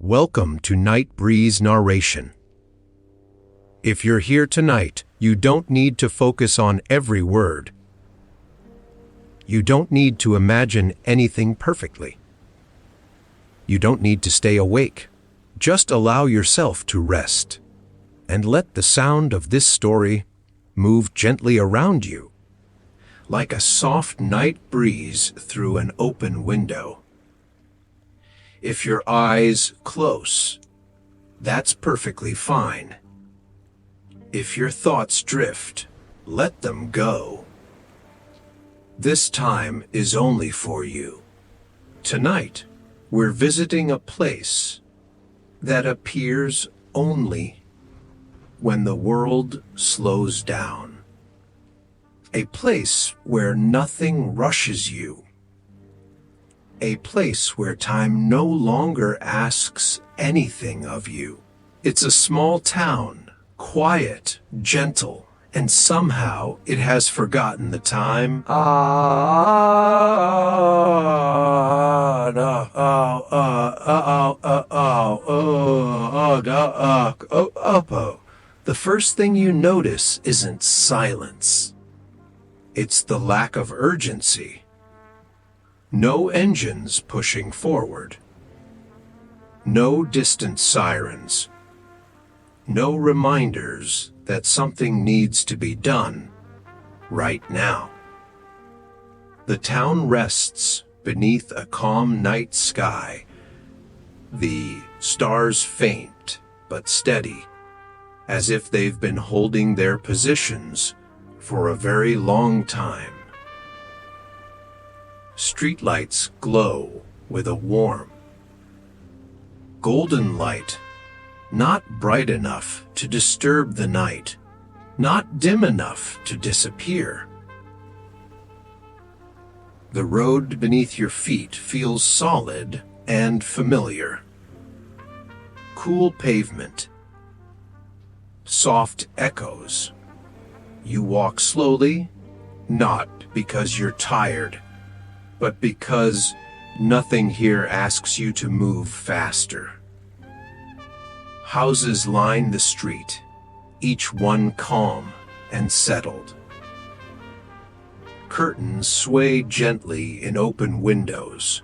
Welcome to Night Breeze Narration. If you're here tonight, you don't need to focus on every word. You don't need to imagine anything perfectly. You don't need to stay awake. Just allow yourself to rest, and let the sound of this story move gently around you, like a soft night breeze through an open window. If your eyes close, that's perfectly fine. If your thoughts drift, let them go. This time is only for you. Tonight, we're visiting a place that appears only when the world slows down. A place where nothing rushes you. A place where time no longer asks anything of you. It's a small town, quiet, gentle, and somehow it has forgotten the time. The first thing you notice isn't silence. It's the lack of urgency. No engines pushing forward. No distant sirens. No reminders that something needs to be done right now. The town rests beneath a calm night sky. The stars faint but steady, as if they've been holding their positions for a very long time. Streetlights glow with a warm, golden light, not bright enough to disturb the night, not dim enough to disappear. The road beneath your feet feels solid and familiar. Cool pavement, soft echoes. You walk slowly, not because you're tired, but because nothing here asks you to move faster. Houses line the street, each one calm and settled. Curtains sway gently in open windows.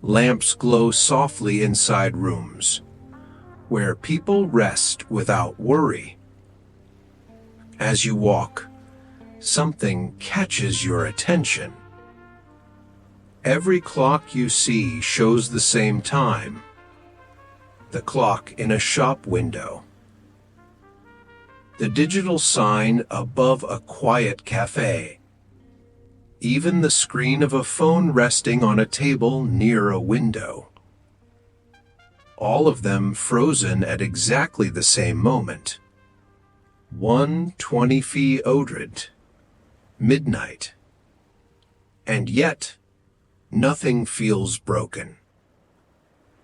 Lamps glow softly inside rooms, where people rest without worry. As you walk, something catches your attention. Every clock you see shows the same time. The clock in a shop window. The digital sign above a quiet cafe. Even the screen of a phone resting on a table near a window. All of them frozen at exactly the same moment. 1:20 Odrid, midnight. And yet, nothing feels broken.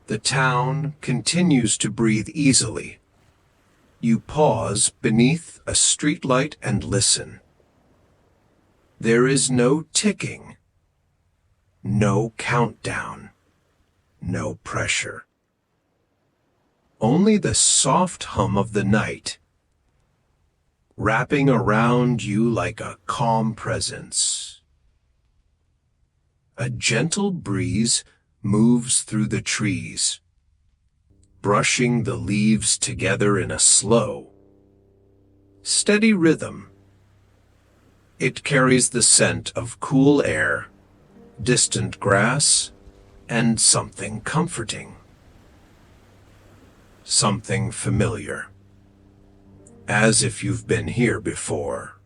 The town continues to breathe easily. You pause beneath a streetlight and listen. There is no ticking, no countdown, no pressure. Only the soft hum of the night, wrapping around you like a calm presence. A gentle breeze moves through the trees, brushing the leaves together in a slow, steady rhythm. It carries the scent of cool air, distant grass, and something comforting. Something familiar, as if you've been here before.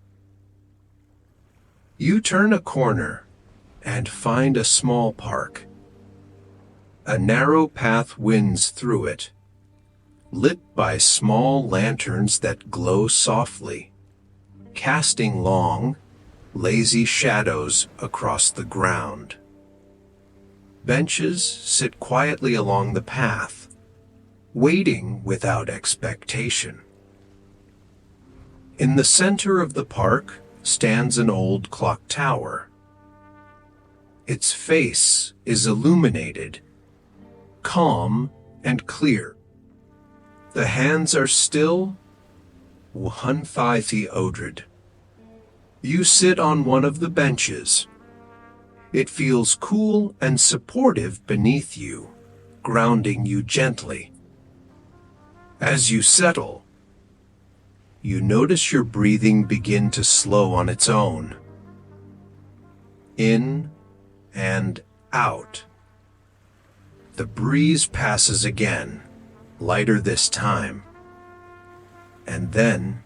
You turn a corner and find a small park. A narrow path winds through it, lit by small lanterns that glow softly, casting long, lazy shadows across the ground. Benches sit quietly along the path, waiting without expectation. In the center of the park stands an old clock tower. Its face is illuminated, calm and clear. The hands are still, Whanthaithi Odrid. You sit on one of the benches. It feels cool and supportive beneath you, grounding you gently. As you settle, you notice your breathing begin to slow on its own. In and out. The breeze passes again, lighter this time. And then,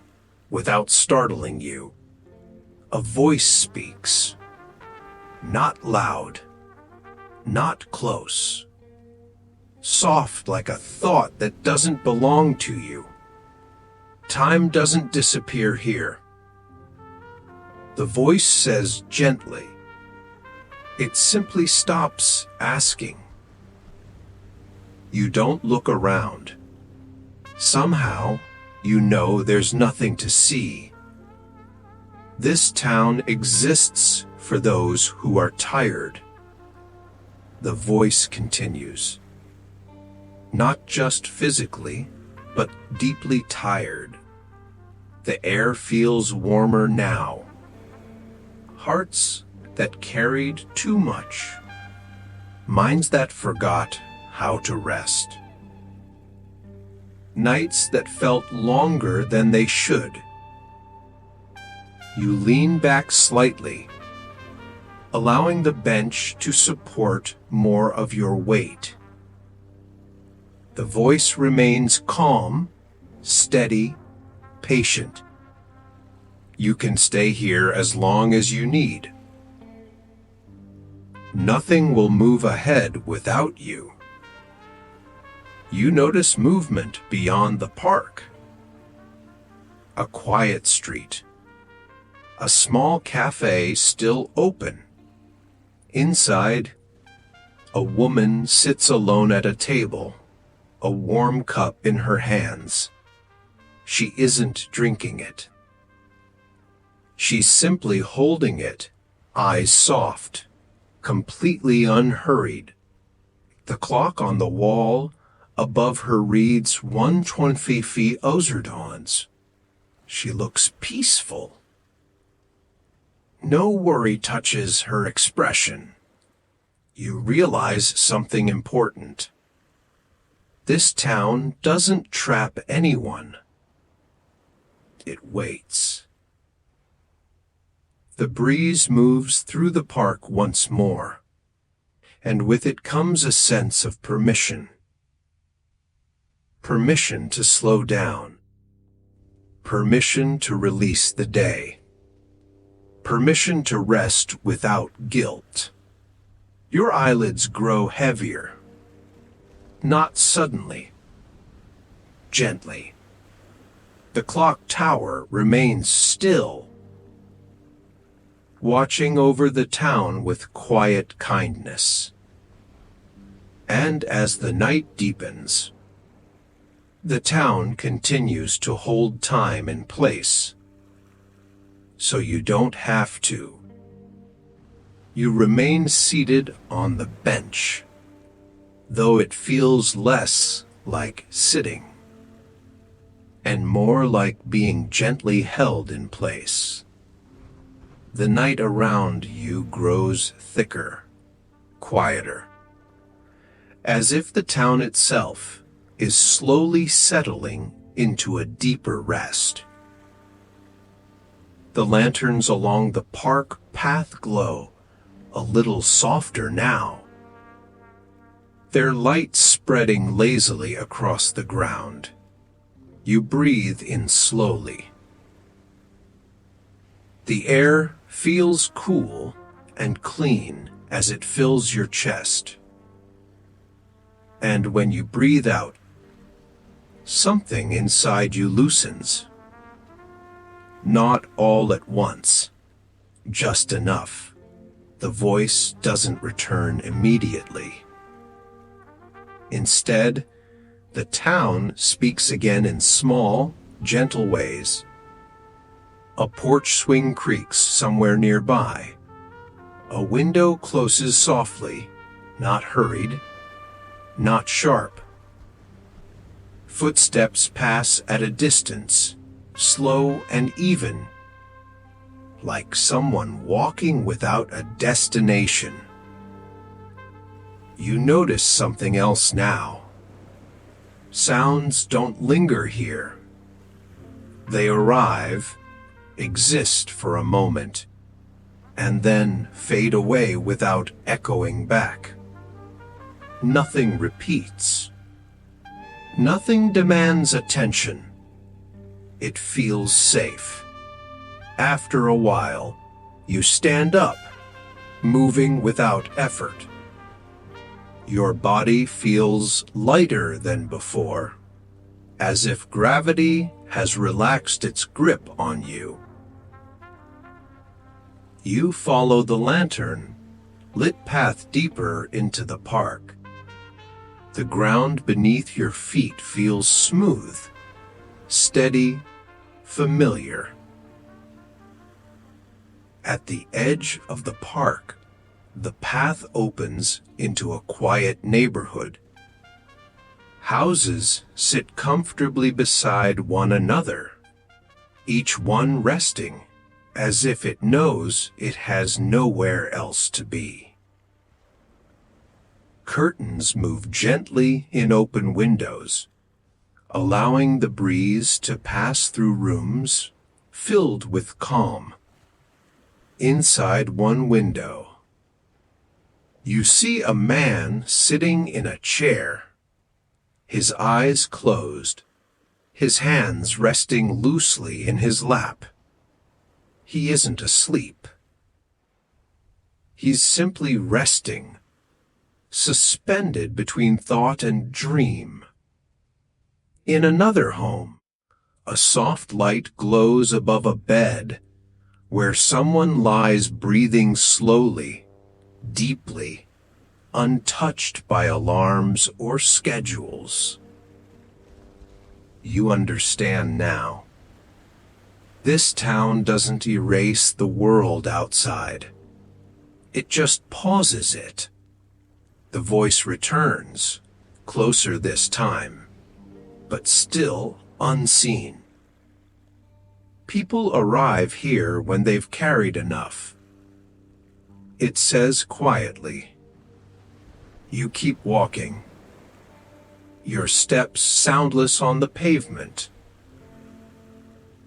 without startling you, a voice speaks. Not loud, not close. Soft like a thought that doesn't belong to you. Time doesn't disappear here. The voice says gently. It simply stops asking. You don't look around. Somehow, you know there's nothing to see. This town exists for those who are tired. The voice continues. Not just physically, but deeply tired. The air feels warmer now. Hearts that carried too much. Minds that forgot how to rest. Nights that felt longer than they should. You lean back slightly, allowing the bench to support more of your weight. The voice remains calm, steady, patient. You can stay here as long as you need. Nothing will move ahead without you. You notice movement beyond the park. A quiet street. A small cafe still open. Inside, a woman sits alone at a table, a warm cup in her hands. She isn't drinking it. She's simply holding it, eyes soft, completely unhurried. The clock on the wall above her reads 1:20 Ozerdons. She looks peaceful. No worry touches her expression. You realize something important. This town doesn't trap anyone. It waits. The breeze moves through the park once more, and with it comes a sense of permission. Permission to slow down. Permission to release the day. Permission to rest without guilt. Your eyelids grow heavier. Not suddenly. Gently. The clock tower remains still, watching over the town with quiet kindness. And as the night deepens, the town continues to hold time and place. So you don't have to. You remain seated on the bench, though it feels less like sitting and more like being gently held in place. The night around you grows thicker, quieter, as if the town itself is slowly settling into a deeper rest. The lanterns along the park path glow a little softer now, their light spreading lazily across the ground. You breathe in slowly. The air feels cool and clean as it fills your chest. And when you breathe out, something inside you loosens. Not all at once, just enough. The voice doesn't return immediately. Instead, the town speaks again in small, gentle ways. A porch swing creaks somewhere nearby. A window closes softly, not hurried, not sharp, Footsteps pass at a distance, slow and even, like someone walking without a destination. You notice something else now. Sounds don't linger here. They arrive, exist for a moment, and then fade away without echoing back. Nothing repeats. Nothing demands attention. It feels safe. After a while, you stand up, moving without effort. Your body feels lighter than before, as if gravity has relaxed its grip on you. You follow the lantern, lit path deeper into the park. The ground beneath your feet feels smooth, steady, familiar. At the edge of the park, the path opens into a quiet neighborhood. Houses sit comfortably beside one another, each one resting, as if it knows it has nowhere else to be. Curtains move gently in open windows, allowing the breeze to pass through rooms filled with calm. Inside one window, you see a man sitting in a chair, his eyes closed, his hands resting loosely in his lap. He isn't asleep. He's simply resting, suspended between thought and dream. In another home, a soft light glows above a bed where someone lies breathing slowly, deeply, untouched by alarms or schedules. You understand now. This town doesn't erase the world outside. It just pauses it. The voice returns, closer this time, but still unseen. People arrive here when they've carried enough. It says quietly. You keep walking. Your steps soundless on the pavement.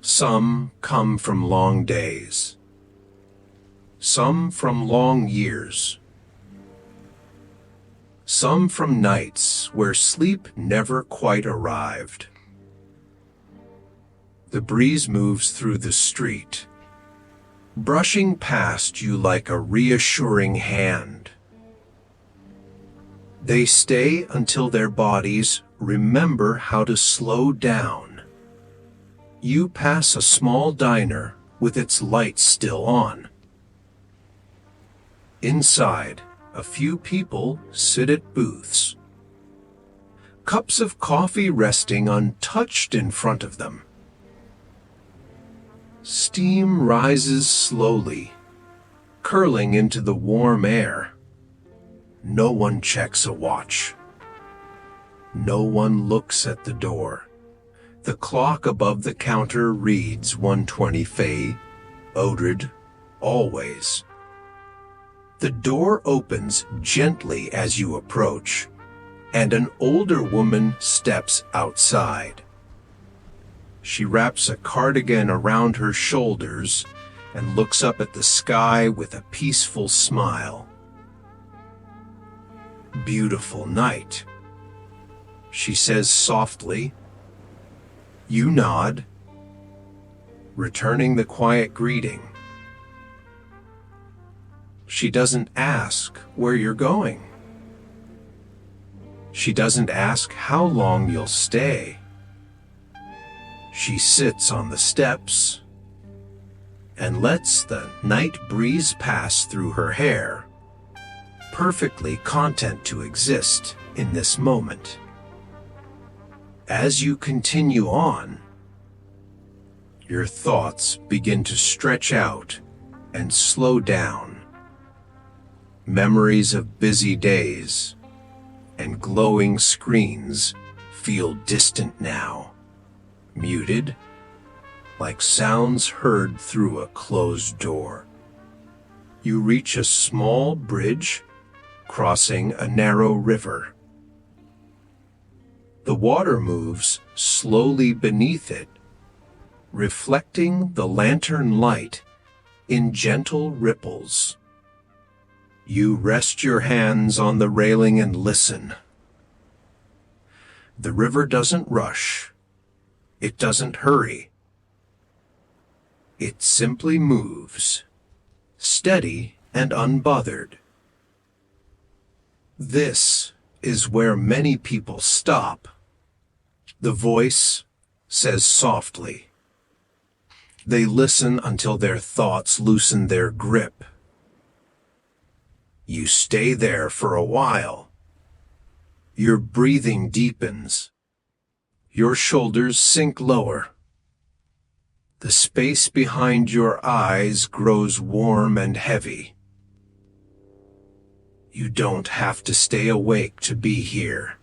Some come from long days. Some from long years. Some from nights where sleep never quite arrived. The breeze moves through the street, brushing past you like a reassuring hand. They stay until their bodies remember how to slow down. You pass a small diner with its lights still on. Inside, a few people sit at booths, cups of coffee resting untouched in front of them. Steam rises slowly, curling into the warm air. No one checks a watch. No one looks at the door. The clock above the counter reads 1:20 Fay, Odrid, always. The door opens gently as you approach, and an older woman steps outside. She wraps a cardigan around her shoulders and looks up at the sky with a peaceful smile. Beautiful night, she says softly. You nod, returning the quiet greeting. She doesn't ask where you're going. She doesn't ask how long you'll stay. She sits on the steps and lets the night breeze pass through her hair, perfectly content to exist in this moment. As you continue on, your thoughts begin to stretch out and slow down. Memories of busy days and glowing screens feel distant now, muted, like sounds heard through a closed door. You reach a small bridge crossing a narrow river. The water moves slowly beneath it, reflecting the lantern light in gentle ripples. You rest your hands on the railing and listen. The river doesn't rush. It doesn't hurry. It simply moves, steady and unbothered. This is where many people stop. The voice says softly. They listen until their thoughts loosen their grip. You stay there for a while. Your breathing deepens. Your shoulders sink lower. The space behind your eyes grows warm and heavy. You don't have to stay awake to be here.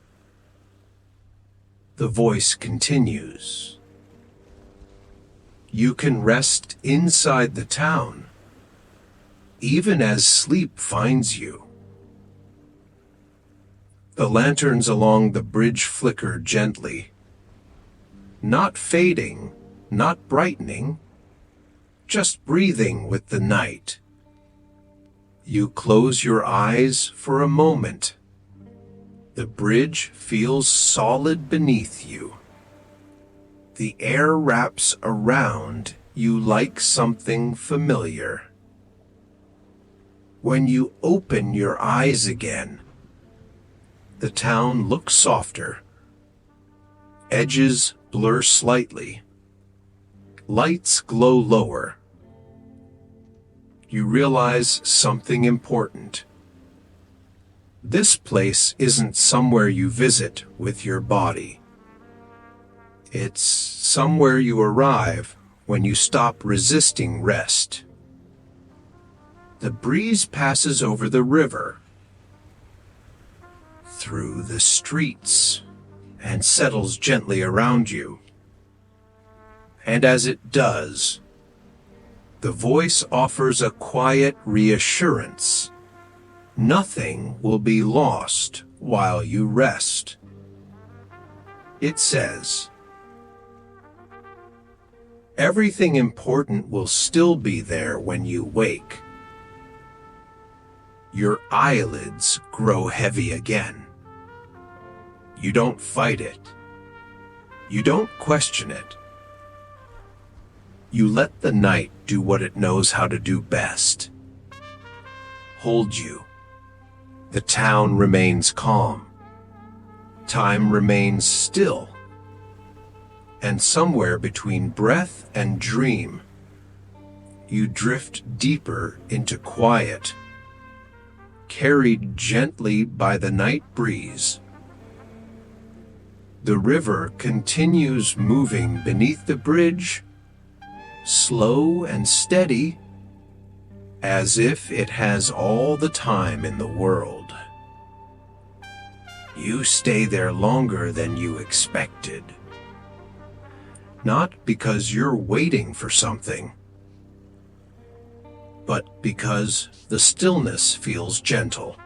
The voice continues. You can rest inside the town, even as sleep finds you. The lanterns along the bridge flicker gently, not fading, not brightening, just breathing with the night. You close your eyes for a moment. The bridge feels solid beneath you. The air wraps around you like something familiar. When you open your eyes again, the town looks softer. Edges blur slightly. Lights glow lower. You realize something important. This place isn't somewhere you visit with your body. It's somewhere you arrive when you stop resisting rest. The breeze passes over the river, through the streets, and settles gently around you. And as it does, the voice offers a quiet reassurance. Nothing will be lost while you rest. It says, everything important will still be there when you wake. Your eyelids grow heavy again. You don't fight it. You don't question it. You let the night do what it knows how to do best. Hold you. The town remains calm. Time remains still. And somewhere between breath and dream, you drift deeper into quiet, carried gently by the night breeze. The river continues moving beneath the bridge, slow and steady, as if it has all the time in the world. You stay there longer than you expected. Not because you're waiting for something, but because the stillness feels gentle.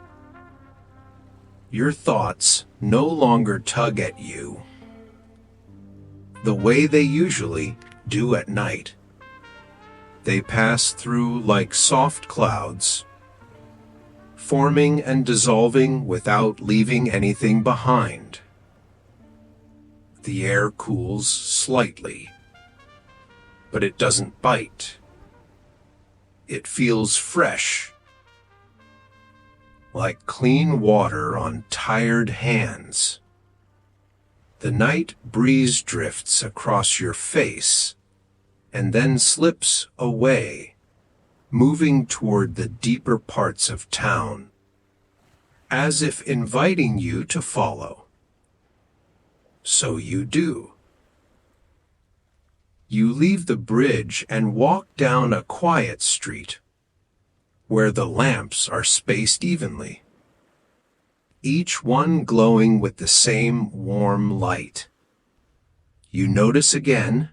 Your thoughts no longer tug at you the way they usually do at night. They pass through like soft clouds, forming and dissolving without leaving anything behind. The air cools slightly, but it doesn't bite. It feels fresh, like clean water on tired hands. The night breeze drifts across your face and then slips away, moving toward the deeper parts of town, as if inviting you to follow. So you do. You leave the bridge and walk down a quiet street, where the lamps are spaced evenly. each one glowing with the same warm light. You notice again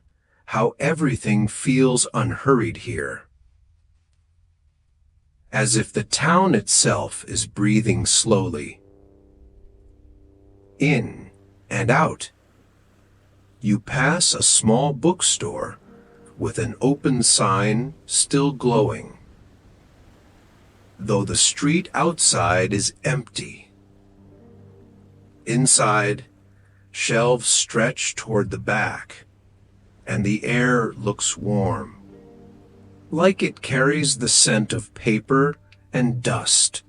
how everything feels unhurried here, as if the town itself is breathing slowly. In and out. You pass a small bookstore with an open sign still glowing, though the street outside is empty. Inside, shelves stretch toward the back, and the air looks warm, like it carries the scent of paper and dust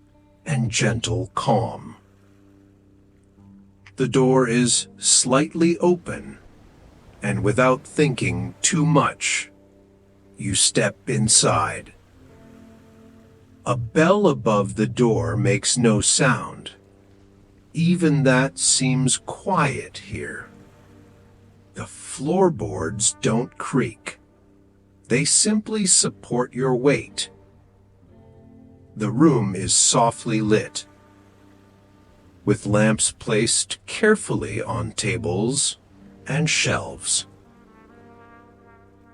and gentle calm. The door is slightly open, and without thinking too much, you step inside. A bell above the door makes no sound. Even that seems quiet here. The floorboards don't creak. They simply support your weight. The room is softly lit, with lamps placed carefully on tables and shelves,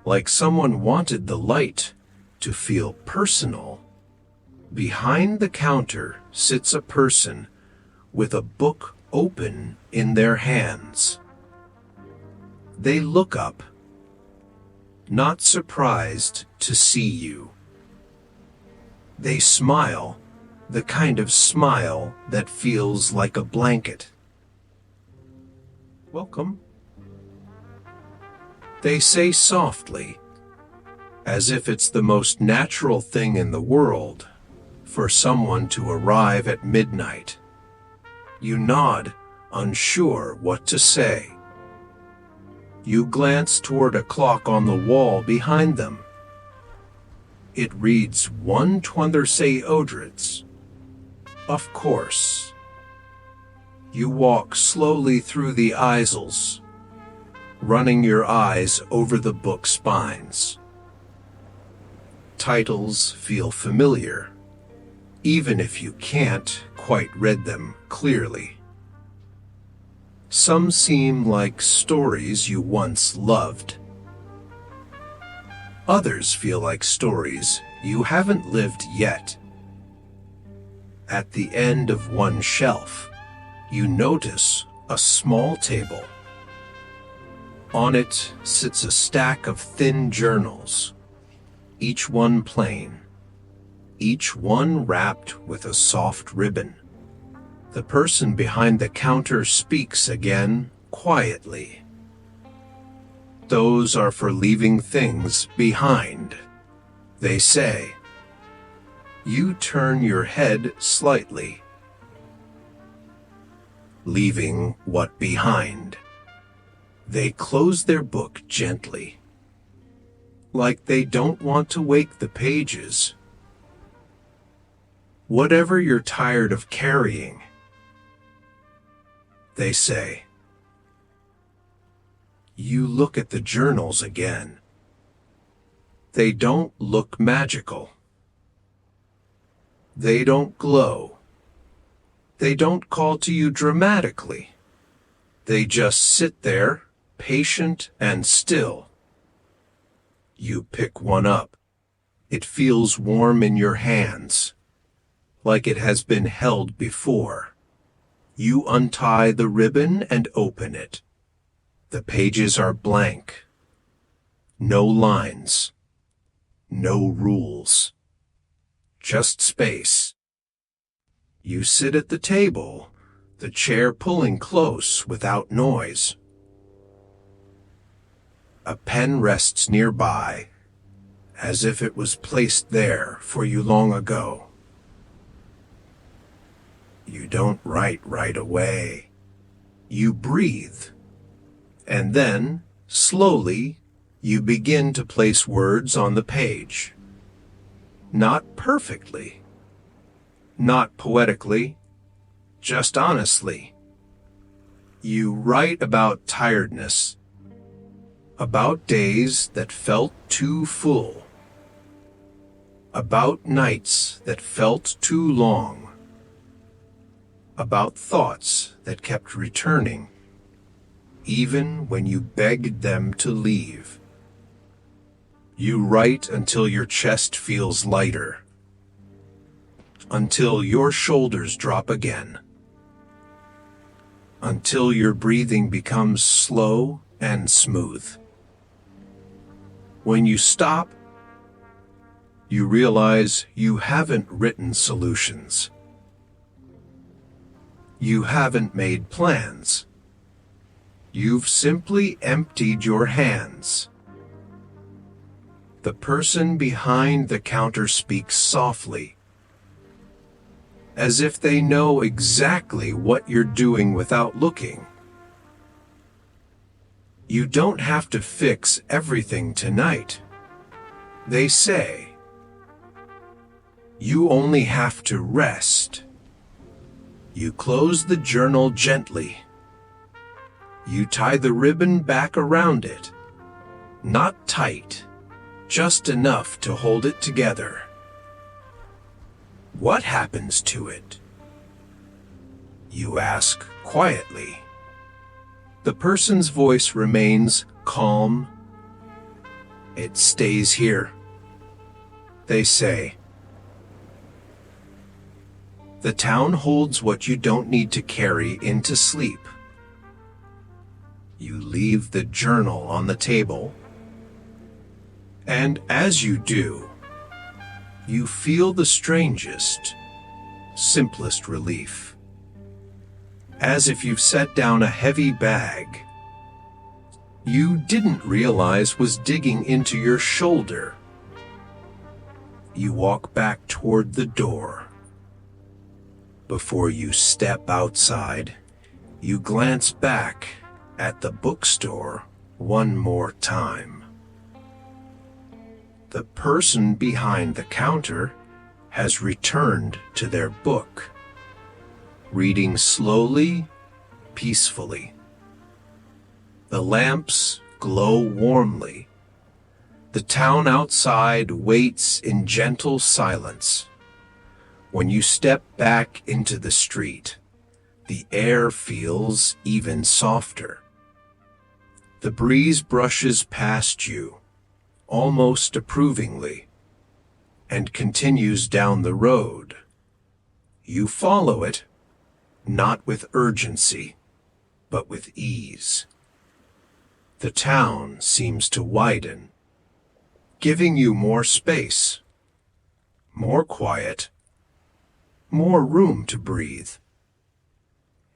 like someone wanted the light to feel personal. Behind the counter sits a person with a book open in their hands. They look up, not surprised to see you. They smile, the kind of smile that feels like a blanket. Welcome. They say softly, as if it's the most natural thing in the world for someone to arrive at midnight. You nod, unsure what to say. You glance toward a clock on the wall behind them. It reads 1:23 Odrits. Of course. You walk slowly through the aisles, running your eyes over the book spines. Titles feel familiar, even if you can't quite read them clearly. Some seem like stories you once loved. Others feel like stories you haven't lived yet. At the end of one shelf, you notice a small table. On it sits a stack of thin journals, each one plain, each one wrapped with a soft ribbon. The person behind the counter speaks again, quietly. Those are for leaving things behind, they say. You turn your head slightly. Leaving what behind? They close their book gently, like they don't want to wake the pages. Whatever you're tired of carrying, they say. You look at the journals again. They don't look magical. They don't glow. They don't call to you dramatically. They just sit there, patient and still. You pick one up. It feels warm in your hands, like it has been held before. You untie the ribbon and open it. The pages are blank. No lines. No rules. Just space. You sit at the table, the chair pulling close without noise. A pen rests nearby, as if it was placed there for you long ago. You don't write right away. You breathe. And then, slowly, you begin to place words on the page. Not perfectly. Not poetically. Just honestly. You write about tiredness. About days that felt too full. About nights that felt too long. about thoughts that kept returning, even when you begged them to leave. You write until your chest feels lighter, until your shoulders drop again, until your breathing becomes slow and smooth. When you stop, you realize you haven't written solutions. You haven't made plans. You've simply emptied your hands. The person behind the counter speaks softly, as if they know exactly what you're doing without looking. You don't have to fix everything tonight, they say. You only have to rest. You close the journal gently. You tie the ribbon back around it, not tight, just enough to hold it together. What happens to it? You ask quietly. The person's voice remains calm. It stays here, they say. The town holds what you don't need to carry into sleep. You leave the journal on the table, and as you do, you feel the strangest, simplest relief. As if you've set down a heavy bag you didn't realize was digging into your shoulder. You walk back toward the door. Before you step outside, you glance back at the bookstore one more time. The person behind the counter has returned to their book, reading slowly, peacefully. The lamps glow warmly. The town outside waits in gentle silence. When you step back into the street, the air feels even softer. The breeze brushes past you, almost approvingly, and continues down the road. You follow it, not with urgency, but with ease. The town seems to widen, giving you more space, more quiet, more room to breathe.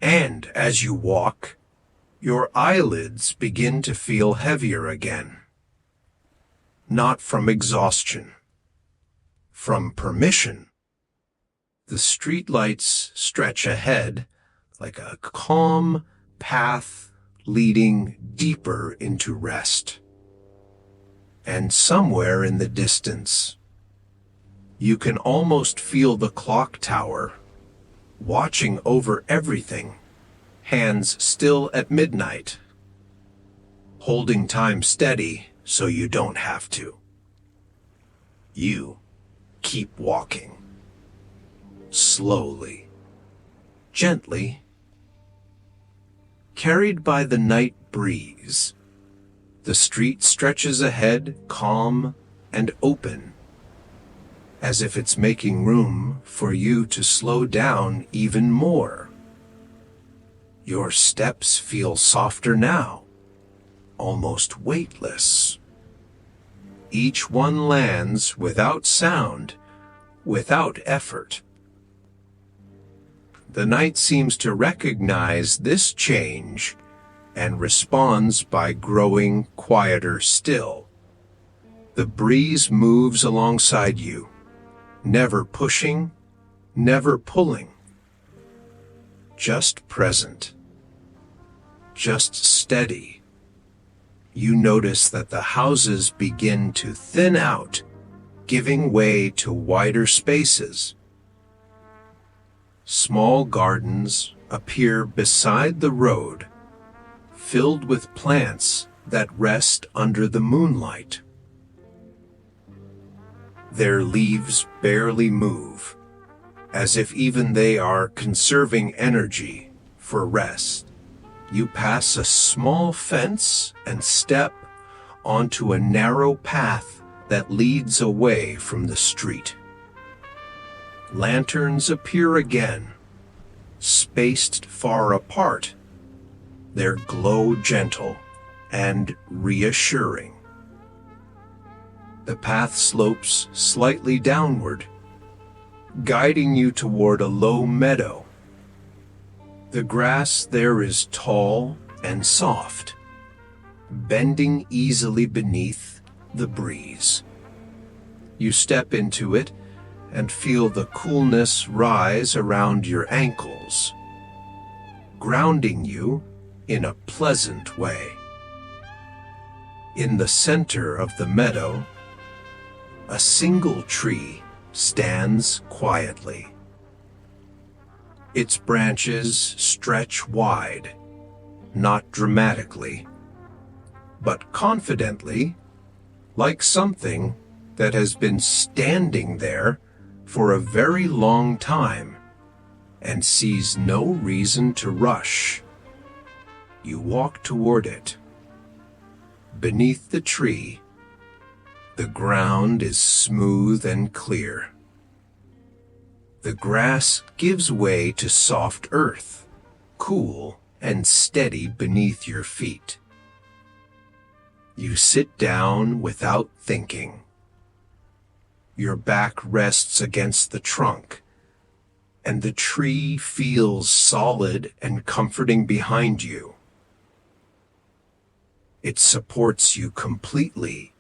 And as you walk, your eyelids begin to feel heavier again. Not from exhaustion, from permission. The streetlights stretch ahead like a calm path leading deeper into rest. And somewhere in the distance, you can almost feel the clock tower, watching over everything, hands still at midnight, holding time steady so you don't have to. You keep walking, slowly, gently, carried by the night breeze. The street stretches ahead, calm and open, as if it's making room for you to slow down even more. Your steps feel softer now, almost weightless. Each one lands without sound, without effort. The night seems to recognize this change and responds by growing quieter still. The breeze moves alongside you, never pushing, never pulling. Just present, just steady. You notice that the houses begin to thin out, giving way to wider spaces. Small gardens appear beside the road, filled with plants that rest under the moonlight. Their leaves barely move, as if even they are conserving energy for rest. You pass a small fence and step onto a narrow path that leads away from the street. Lanterns appear again, spaced far apart. Their glow gentle and reassuring. The path slopes slightly downward, guiding you toward a low meadow. The grass there is tall and soft, bending easily beneath the breeze. You step into it and feel the coolness rise around your ankles, grounding you in a pleasant way. In the center of the meadow, a single tree stands quietly. Its branches stretch wide, not dramatically, but confidently, like something that has been standing there for a very long time and sees no reason to rush. You walk toward it. Beneath the tree, the ground is smooth and clear. The grass gives way to soft earth, cool and steady beneath your feet. You sit down without thinking. Your back rests against the trunk, and the tree feels solid and comforting behind you. It supports you completely,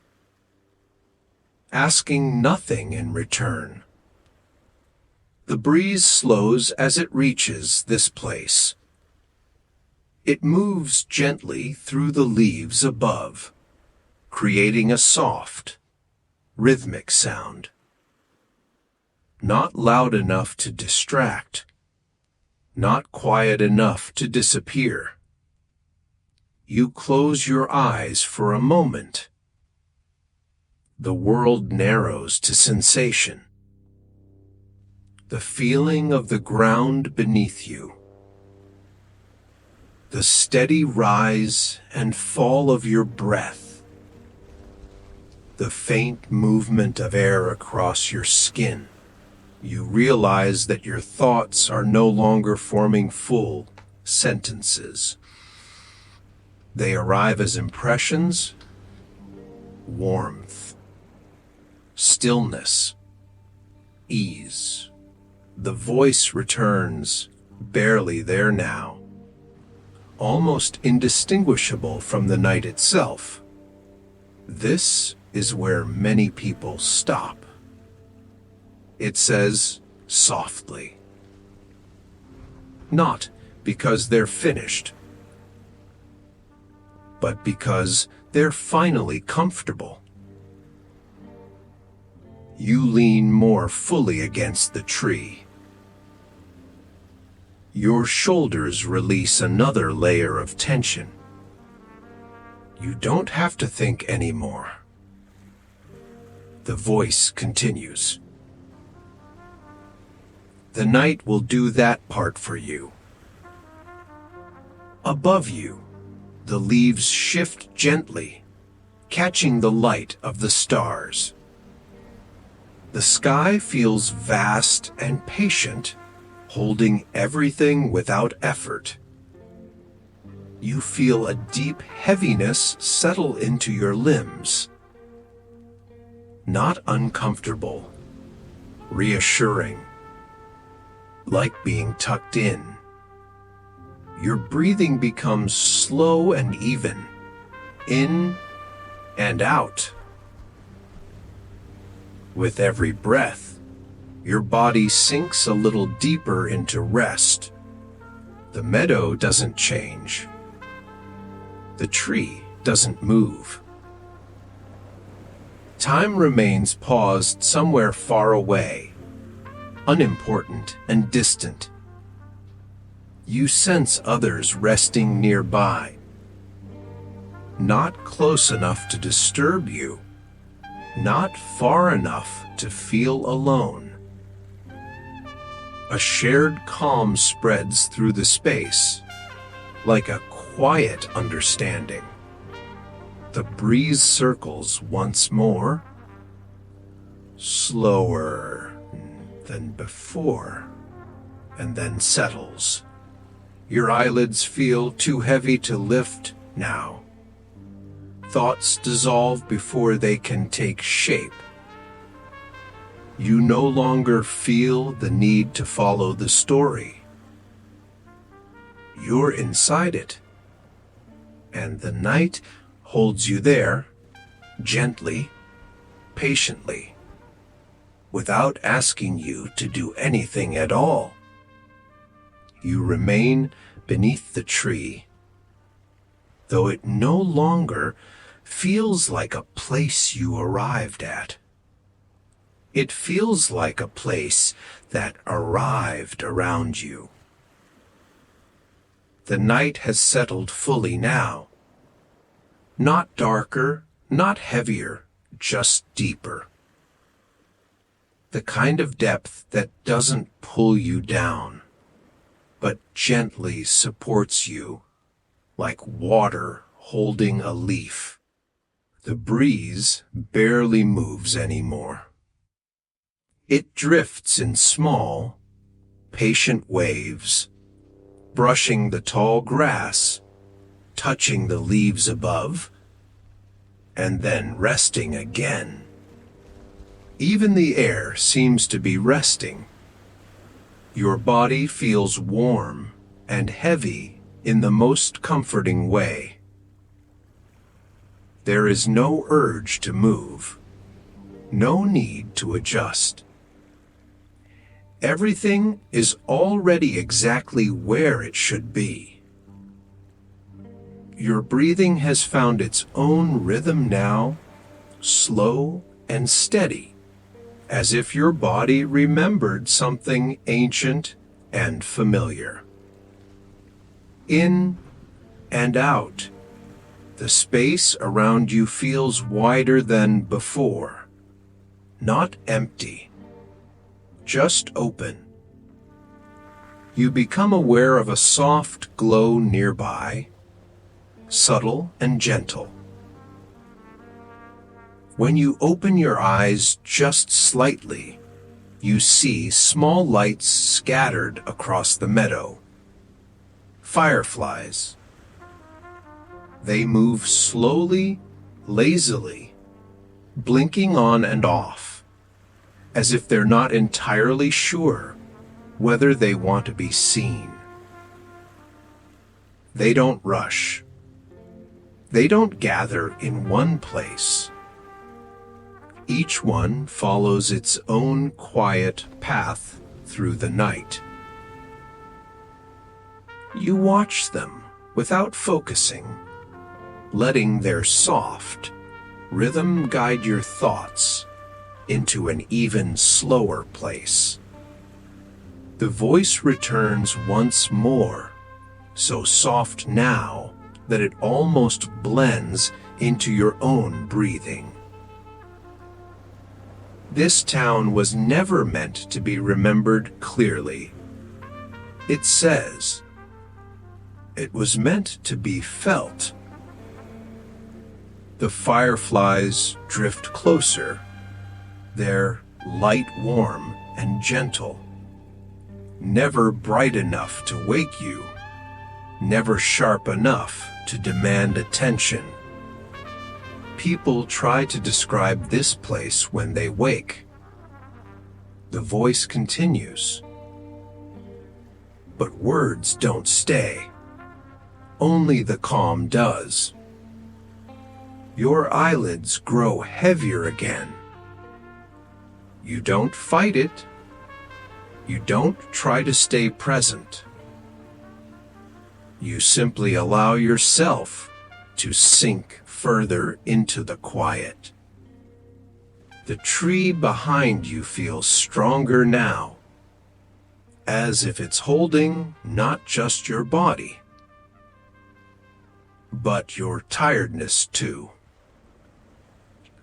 asking nothing in return. The breeze slows as it reaches this place. It moves gently through the leaves above, creating a soft, rhythmic sound. Not loud enough to distract, not quiet enough to disappear. You close your eyes for a moment. The world narrows to sensation. The feeling of the ground beneath you. The steady rise and fall of your breath. The faint movement of air across your skin. You realize that your thoughts are no longer forming full sentences. They arrive as impressions, warmth, stillness, ease. The voice returns, barely there now, almost indistinguishable from the night itself. This is where many people stop. It says softly. Not because they're finished, but because they're finally comfortable. You lean more fully against the tree. Your shoulders release another layer of tension. You don't have to think anymore. The voice continues. The night will do that part for you. Above you, the leaves shift gently, catching the light of the stars. The sky feels vast and patient, holding everything without effort. You feel a deep heaviness settle into your limbs. Not uncomfortable, reassuring, like being tucked in. Your breathing becomes slow and even, in and out. With every breath, your body sinks a little deeper into rest. The meadow doesn't change. The tree doesn't move. Time remains paused somewhere far away, unimportant and distant. You sense others resting nearby, not close enough to disturb you, not far enough to feel alone. A shared calm spreads through the space, like a quiet understanding. The breeze circles once more, slower than before, and then settles. Your eyelids feel too heavy to lift now. Thoughts dissolve before they can take shape. You no longer feel the need to follow the story. You're inside it, and the night holds you there, gently, patiently, without asking you to do anything at all. You remain beneath the tree, though it no longer feels like a place you arrived at. It feels like a place that arrived around you. The night has settled fully now. Not darker, not heavier, just deeper. The kind of depth that doesn't pull you down, but gently supports you, like water holding a leaf. The breeze barely moves anymore. It drifts in small, patient waves, brushing the tall grass, touching the leaves above, and then resting again. Even the air seems to be resting. Your body feels warm and heavy in the most comforting way. There is no urge to move, no need to adjust. Everything is already exactly where it should be. Your breathing has found its own rhythm now, slow and steady, as if your body remembered something ancient and familiar. In and out, the space around you feels wider than before, not empty, just open. You become aware of a soft glow nearby, subtle and gentle. When you open your eyes just slightly, you see small lights scattered across the meadow. Fireflies. They move slowly, lazily, blinking on and off, as if they're not entirely sure whether they want to be seen. They don't rush. They don't gather in one place. Each one follows its own quiet path through the night. You watch them without focusing, letting their soft rhythm guide your thoughts into an even slower place. The voice returns once more, so soft now that it almost blends into your own breathing. This town was never meant to be remembered clearly. It says, it was meant to be felt. The fireflies drift closer, their light warm and gentle, never bright enough to wake you, never sharp enough to demand attention. People try to describe this place when they wake. The voice continues. But words don't stay. Only the calm does. Your eyelids grow heavier again. You don't fight it. You don't try to stay present. You simply allow yourself to sink further into the quiet. The tree behind you feels stronger now, as if it's holding not just your body, but your tiredness too.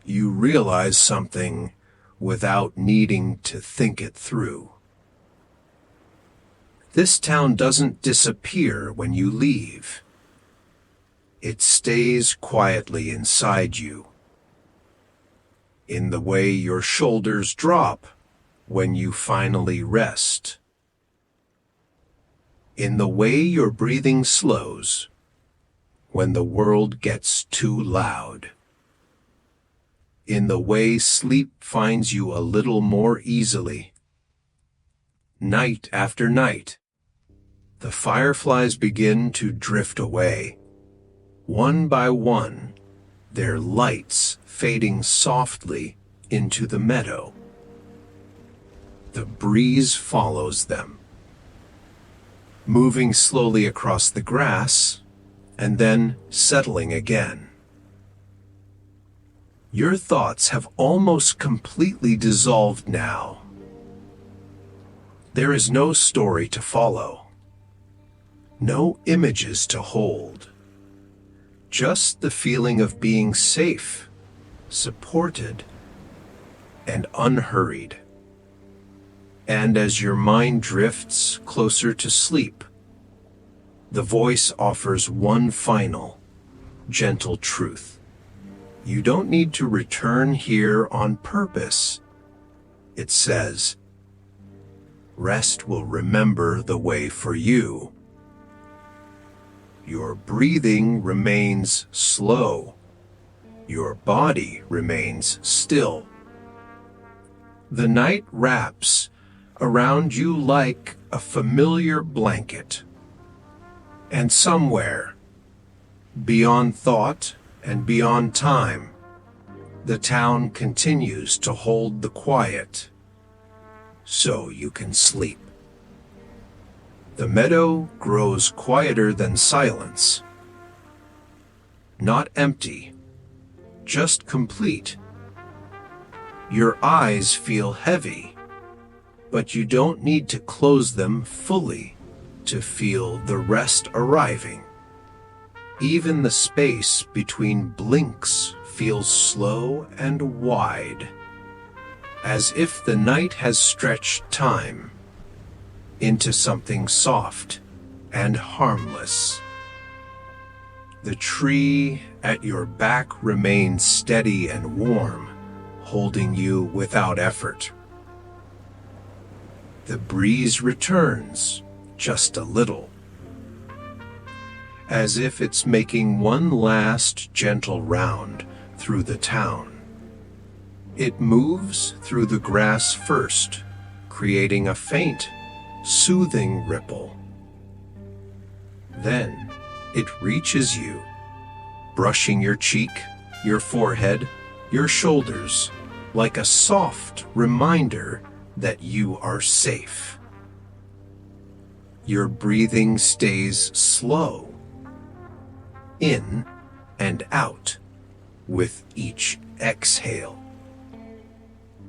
You realize something without needing to think it through. This town doesn't disappear when you leave. It stays quietly inside you, in the way your shoulders drop when you finally rest, in the way your breathing slows when the world gets too loud, in the way sleep finds you a little more easily. Night after night, the fireflies begin to drift away, one by one, their lights fading softly into the meadow. The breeze follows them, moving slowly across the grass and then settling again. Your thoughts have almost completely dissolved now. There is no story to follow, no images to hold, just the feeling of being safe, supported, and unhurried. And as your mind drifts closer to sleep, the voice offers one final, gentle truth. You don't need to return here on purpose. It says, rest will remember the way for you. Your breathing remains slow. Your body remains still. The night wraps around you like a familiar blanket. And somewhere, beyond thought and beyond time, the town continues to hold the quiet, so you can sleep. The meadow grows quieter than silence. Not empty, just complete. Your eyes feel heavy, but you don't need to close them fully to feel the rest arriving. Even the space between blinks feels slow and wide, as if the night has stretched time into something soft and harmless. The tree at your back remains steady and warm, holding you without effort. The breeze returns, just a little, as if it's making one last gentle round through the town. It moves through the grass first, creating a faint, soothing ripple. Then it reaches you, brushing your cheek, your forehead, your shoulders, like a soft reminder that you are safe. Your breathing stays slow, in and out, with each exhale.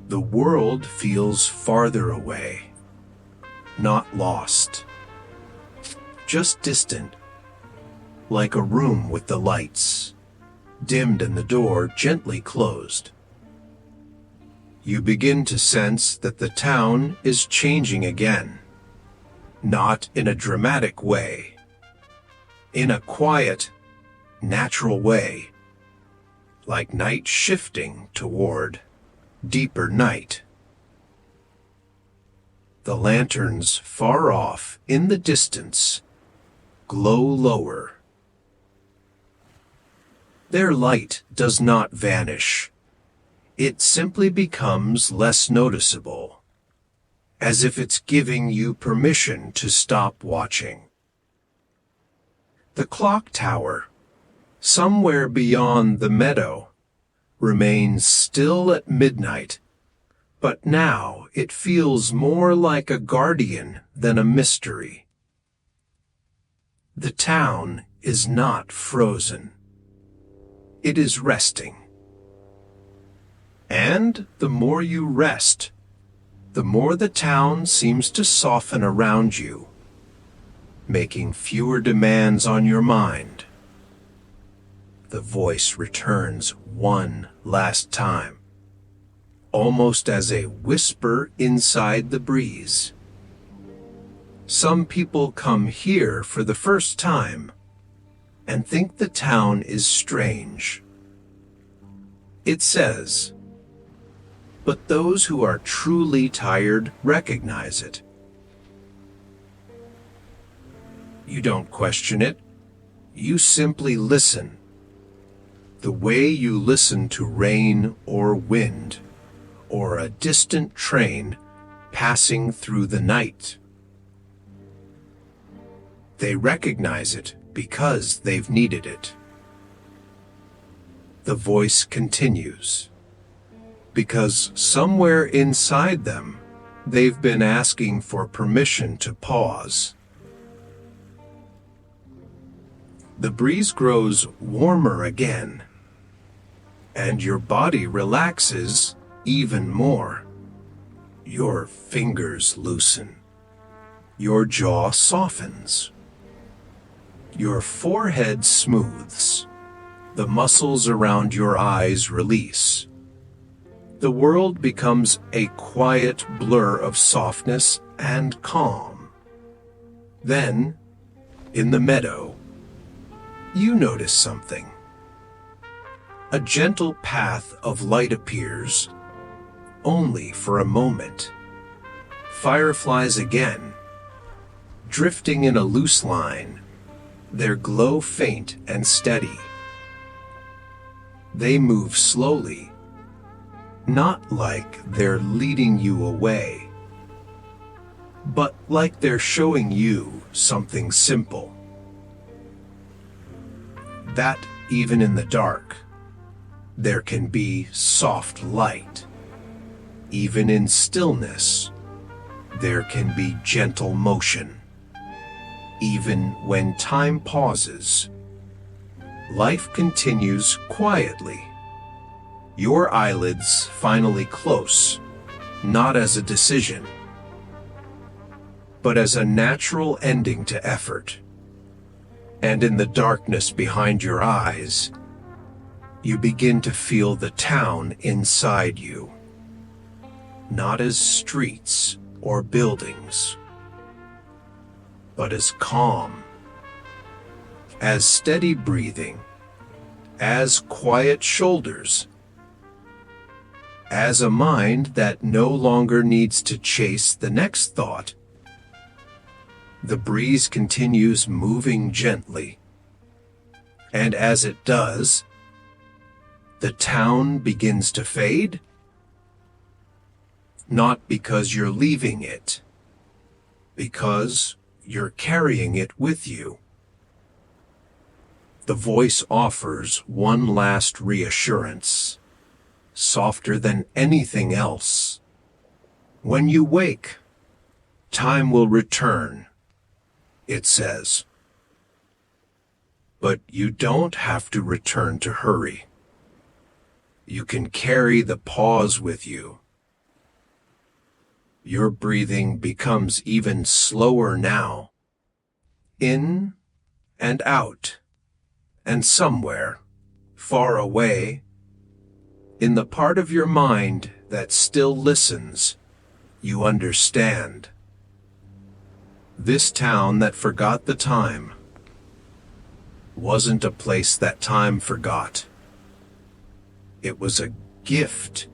The world feels farther away, not lost, just distant, like a room with the lights dimmed and the door gently closed. You begin to sense that the town is changing again, not in a dramatic way, in a quiet, natural way, like night shifting toward deeper night. The lanterns far off in the distance glow lower. Their light does not vanish. It simply becomes less noticeable, as if it's giving you permission to stop watching. The clock tower, somewhere beyond the meadow, remains still at midnight, but now it feels more like a guardian than a mystery. The town is not frozen. It is resting. And the more you rest, the more the town seems to soften around you, making fewer demands on your mind. The voice returns one last time, almost as a whisper inside the breeze. Some people come here for the first time and think the town is strange. It says, but those who are truly tired recognize it. You don't question it. You simply listen. The way you listen to rain or wind, or a distant train passing through the night. They recognize it because they've needed it. The voice continues, because somewhere inside them, they've been asking for permission to pause. The breeze grows warmer again, and your body relaxes even more. Your fingers loosen. Your jaw softens. Your forehead smooths. The muscles around your eyes release. The world becomes a quiet blur of softness and calm. Then, in the meadow, you notice something. A gentle path of light appears, only for a moment. Fireflies again, drifting in a loose line, their glow faint and steady. They move slowly, not like they're leading you away, but like they're showing you something simple. That even in the dark, there can be soft light. Even in stillness, there can be gentle motion. Even when time pauses, life continues quietly. Your eyelids finally close, not as a decision, but as a natural ending to effort. And in the darkness behind your eyes, you begin to feel the town inside you, not as streets or buildings, but as calm, as steady breathing, as quiet shoulders, as a mind that no longer needs to chase the next thought. The breeze continues moving gently, and as it does, the town begins to fade. Not because you're leaving it, because you're carrying it with you. The voice offers one last reassurance, softer than anything else. When you wake, time will return, it says. But you don't have to return to hurry. You can carry the pause with you. Your breathing becomes even slower now. In and out, and somewhere, far away, in the part of your mind that still listens, you understand. This town that forgot the time wasn't a place that time forgot. It was a gift,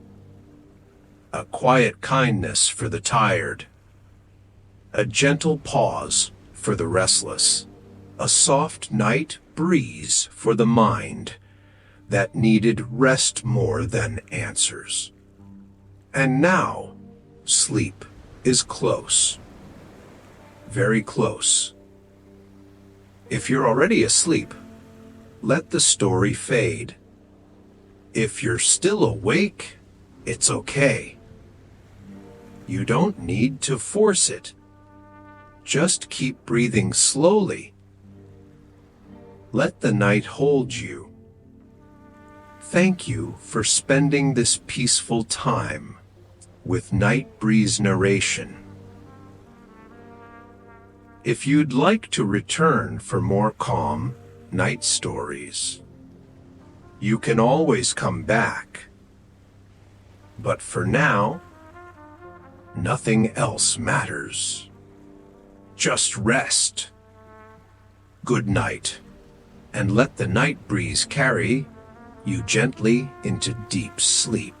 a quiet kindness for the tired, a gentle pause for the restless, a soft night breeze for the mind that needed rest more than answers. And now, sleep is close, very close. If you're already asleep, let the story fade. If you're still awake, it's okay. You don't need to force it. Just keep breathing slowly. Let the night hold you. Thank you for spending this peaceful time with Night Breeze Narration. If you'd like to return for more calm night stories, you can always come back. But for now, nothing else matters. Just rest. Good night, and let the night breeze carry you gently into deep sleep.